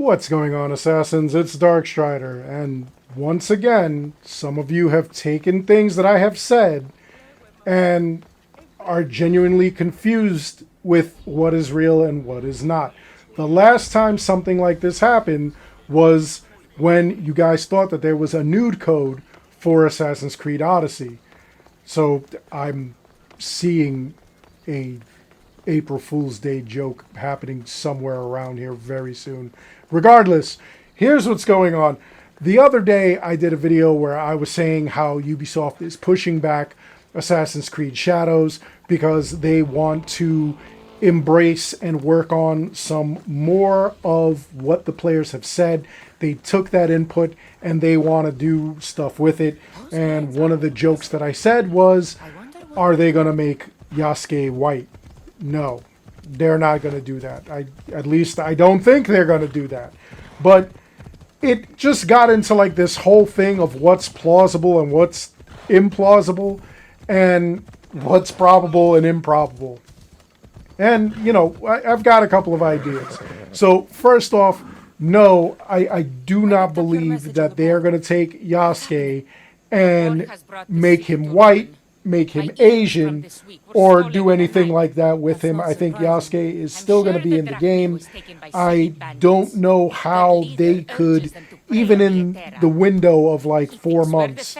What's going on, Assassins? It's Darkstrider, and once again, some of you have taken things that I have said and are genuinely confused with what is real and what is not. The last time something like this happened was when you guys thought that there was a nude code for Assassin's Creed Odyssey. So I'm seeing a April Fool's Day joke happening somewhere around here very soon. Regardless, here's what's going on. The other day I did a video where I was saying how Ubisoft is pushing back Assassin's Creed Shadows because they want to embrace and work on some more of what the players have said. They took that input and they want to do stuff with it. And one of the jokes that I said was, are they going to make Yasuke white? No, they're not going to do that. At least I don't think they're going to do that. But it just got into like this whole thing of what's plausible and what's implausible and what's probable and improbable. And, you know, I've got a couple of ideas. So first off, no, I do not believe that they're going to take Yasuke and make him white, make him Asian, or do anything like that with him. I think Yasuke is still going to be in the game. I don't know how they could, even in the window of like 4 months,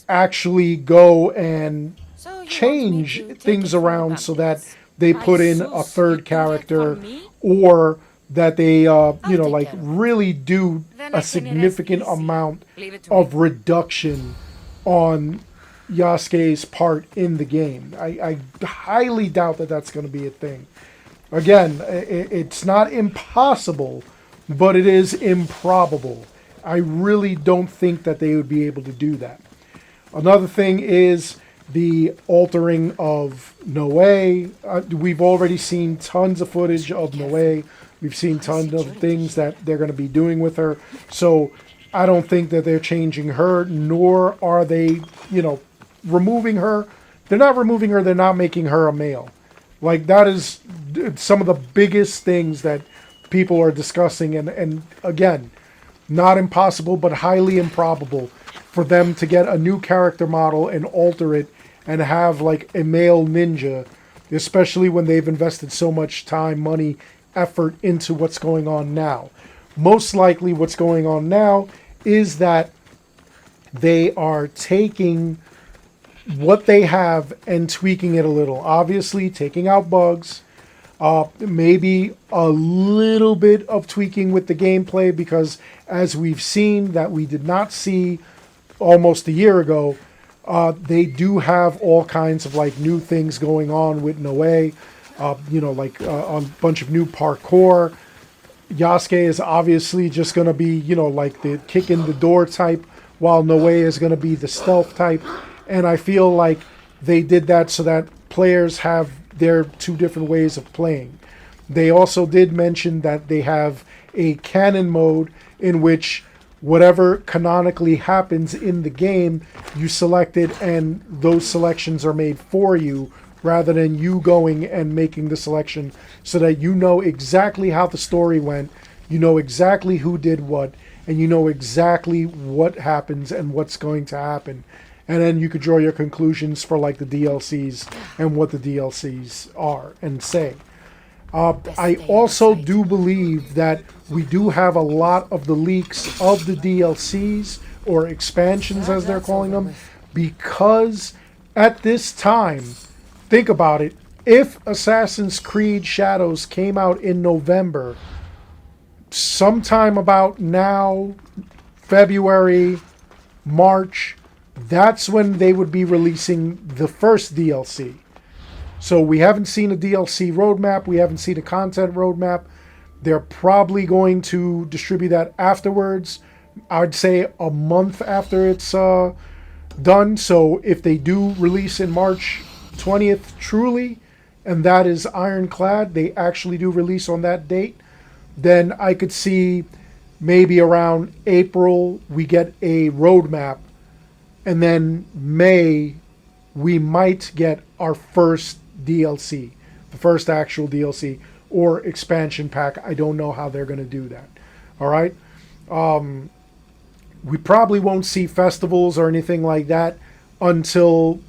actually go and change things around so that they put in a third character, or that they, you know, like really do a significant amount of reduction on Yasuke's part in the game. I highly doubt that that's going to be a thing. Again, it's not impossible, but it is improbable. I really don't think that they would be able to do that. Another thing is the altering of Noe. We've already seen tons of footage of Noe. We've seen tons of things that they're going to be doing with her. So I don't think that they're changing her, nor are they, you know, removing her. They're not removing her. They're not making her a male. Like, that is some of the biggest things that people are discussing. And again, not impossible, but highly improbable for them to get a new character model and alter it and have like a male ninja, especially when they've invested so much time, money, effort into what's going on now. Most likely what's going on now is that they are taking what they have and tweaking it a little. Obviously, taking out bugs, maybe a little bit of tweaking with the gameplay, because as we've seen that we did not see almost a year ago, they do have all kinds of like new things going on with Noe. You know, like a bunch of new parkour. Yasuke is obviously just going to be, you know, like the kick in the door type, while Noe is going to be the stealth type. And I feel like they did that so that players have their two different ways of playing. They also did mention that they have a canon mode in which whatever canonically happens in the game, you select it and those selections are made for you, rather than you going and making the selection, so that you know exactly how the story went, you know exactly who did what, and you know exactly what happens and what's going to happen. And then you could draw your conclusions for like the DLCs and what the DLCs are and say. I also do believe that we do have a lot of the leaks of the DLCs, or expansions as they're calling them, because at this time, think about it, if Assassin's Creed Shadows came out in November, sometime about now, February, March, that's when they would be releasing the first DLC. So we haven't seen a DLC roadmap. We haven't seen a content roadmap. They're probably going to distribute that afterwards. I'd say a month after it's done. So if they do release in March 20th truly, and that is ironclad, they actually do release on that date, then I could see maybe around April we get a roadmap, and then May we might get our first DLC, the first actual DLC or expansion pack. I don't know how they're going to do that. All right. We probably won't see festivals or anything like that until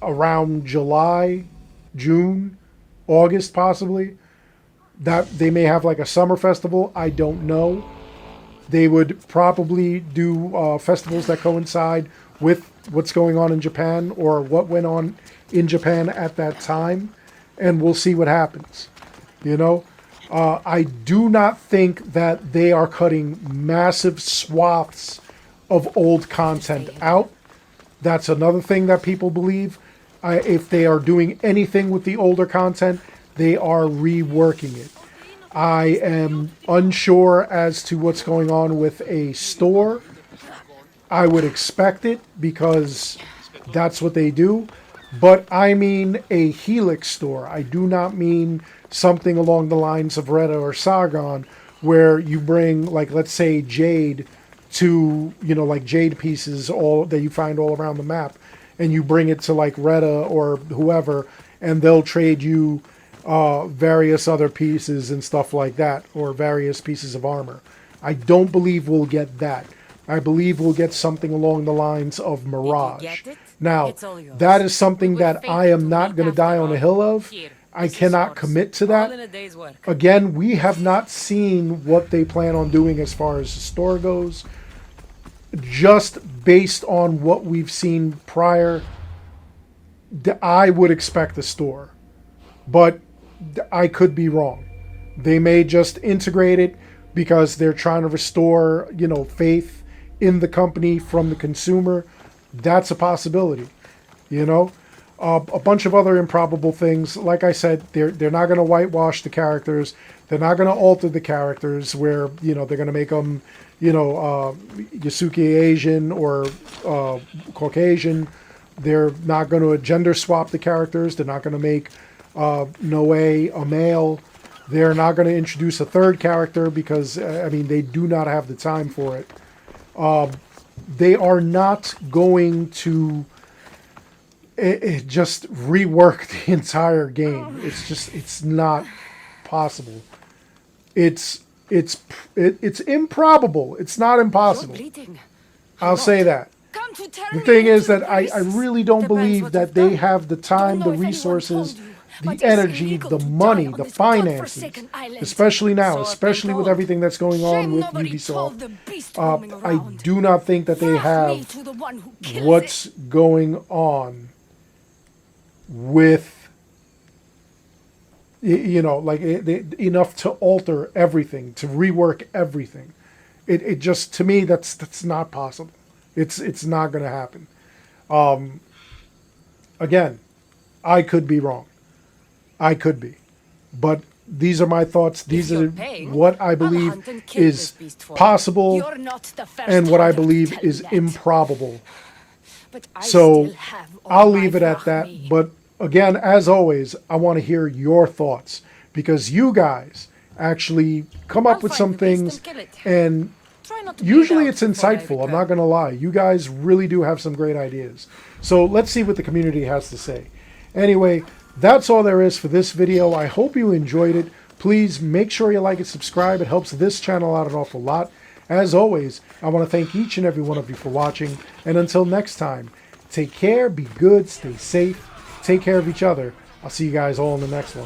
around July, June, August, possibly. That they may have like a summer festival. I don't know. They would probably do festivals that coincide with what's going on in Japan or what went on in Japan at that time, and we'll see what happens. You know, I do not think that they are cutting massive swaths of old content out. That's another thing that people believe. If they are doing anything with the older content, they are reworking it. I am unsure as to what's going on with a store. I would expect it because that's what they do. But I mean a Helix store. I do not mean something along the lines of Retta or Sargon, where you bring, like, let's say Jade to, you know, like Jade pieces all that you find all around the map, and you bring it to like Retta or whoever, and they'll trade you various other pieces and stuff like that, or various pieces of armor. I don't believe we'll get that. I believe we'll get something along the lines of Mirage. Now, that is something that I am not going to die on a hill of. I cannot commit to that. Again, we have not seen what they plan on doing as far as the store goes. Just based on what we've seen prior, I would expect the store. But I could be wrong. They may just integrate it because they're trying to restore, you know, faith in the company from the consumer. That's a possibility, you know. A bunch of other improbable things. Like I said, they're not going to whitewash the characters. They're not going to alter the characters where, you know, they're going to make them, you know, Yasuke Asian or Caucasian. They're not going to gender swap the characters. They're not going to make Noe a male. They're not going to introduce a third character because, I mean, they do not have the time for it. They are not going to just rework the entire game. It's not possible. It's improbable. It's not impossible. I'll say that. The thing is that I really don't believe that they have the time, the resources, the energy, the money, the finances, especially now, especially with everything that's going on with Ubisoft. I do not think that they have what's going on with, you know, like enough to alter everything, to rework everything. It just, to me, that's not possible. It's not going to happen. Again, I could be wrong. I could be. But these are my thoughts. These are what I believe is possible and what I believe is improbable. So I'll leave it at that. But again, as always, I want to hear your thoughts because you guys actually come up with some things, and usually it's insightful. I'm not going to lie. You guys really do have some great ideas. So let's see what the community has to say. Anyway, that's all there is for this video. I hope you enjoyed it. Please make sure you like and subscribe. It helps this channel out an awful lot. As always, I want to thank each and every one of you for watching. And until next time, take care, be good, stay safe, take care of each other. I'll see you guys all in the next one.